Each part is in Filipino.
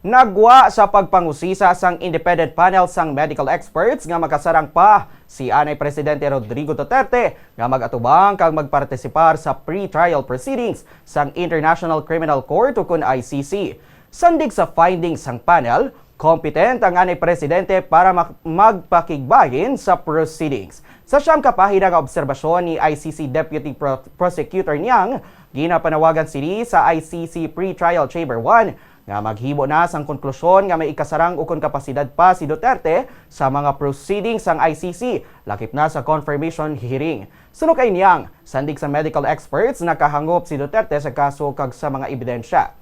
Nagwa sa pagpangusisa sang independent panel sang medical experts nga makasarang pa si Anay Presidente Rodrigo Duterte nga magatubang kang magpartisipar sa pre-trial proceedings sang International Criminal Court o kun ICC. Sandig sa findings sang panel, competent ang Anay Presidente para magpakigbahin sa proceedings. Sa siyam kapahina nga obserbasyon ni ICC Deputy Prosecutor niyang, ginapanawagan sini sa ICC Pre-Trial Chamber 1 nga maghibo na sang konklusyon nga may ikasarang ukon kapasidad pa si Duterte sa mga proceedings sang ICC, lakip na sa confirmation hearing. Sunod kay niyang, sandig sa medical experts nakahangop si Duterte sa kaso kag sa mga ebidensya.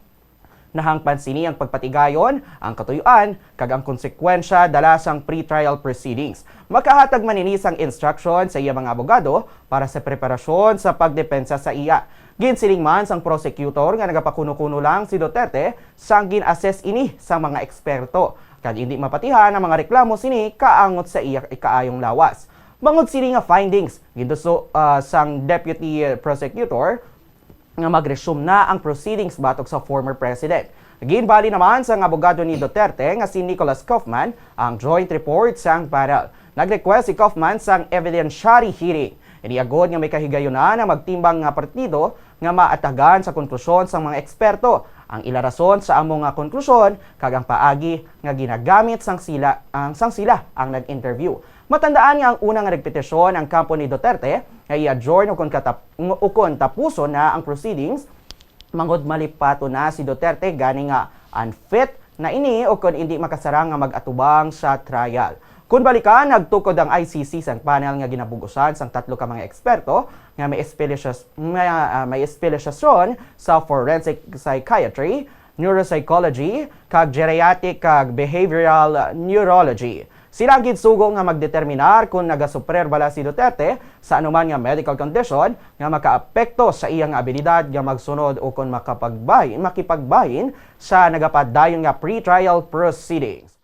Nahangpan sini ang pagpatigayon, ang katuyuan, kag ang konsekwensya dala sang pre-trial proceedings. Makahatag maninis ang instruction sa iya mga abogado para sa preparasyon sa pagdepensa sa iya. Ginsiling man sang prosecutor nga nagapakuno-kuno lang si Duterte sang gin-assess ini sa mga eksperto. Kag hindi mapatihan ang mga reklamo sini kaangot sa iya ikaayong lawas. Bangod sini nga findings, ginduso sang deputy prosecutor nga mag-resume na ang proceedings batok sa former president. Ginbali naman sang abogado ni Duterte nga si Nicholas Kaufman ang joint report sang panel. Nag-request si Kaufman sang evidentiary hearing. Iniagod nga may kahigayunan na magtimbang nga partido nga maatagan sa konklusyon sang mga eksperto. Ang ilarason sa among nga konklusyon kag ang paagi nga ginagamit sang sila ang nag-interview. Matandaan nga ang unang repetisyon ang kampo ni Duterte nga i-adjourn ukon tapuson na ang proceedings. Mangod malipato na si Duterte gani nga unfit na ini ukon hindi makasarang nga mag-atubang sa trial. Kung balikan, nagtukod ang ICC sang panel nga ginabugusan sang tatlo ka mga eksperto nga may espesyalisasyon sa forensic psychiatry, neuropsychology, kag geriatric kag behavioral neurology. Sila gidsugo nga magdeterminar kung nagasuprer bala si Duterte sa anuman nga medical condition nga makaapekto sa iyang abilidad nga magsunod o kung makipagbahin sa nagapadayon nga pre-trial proceedings.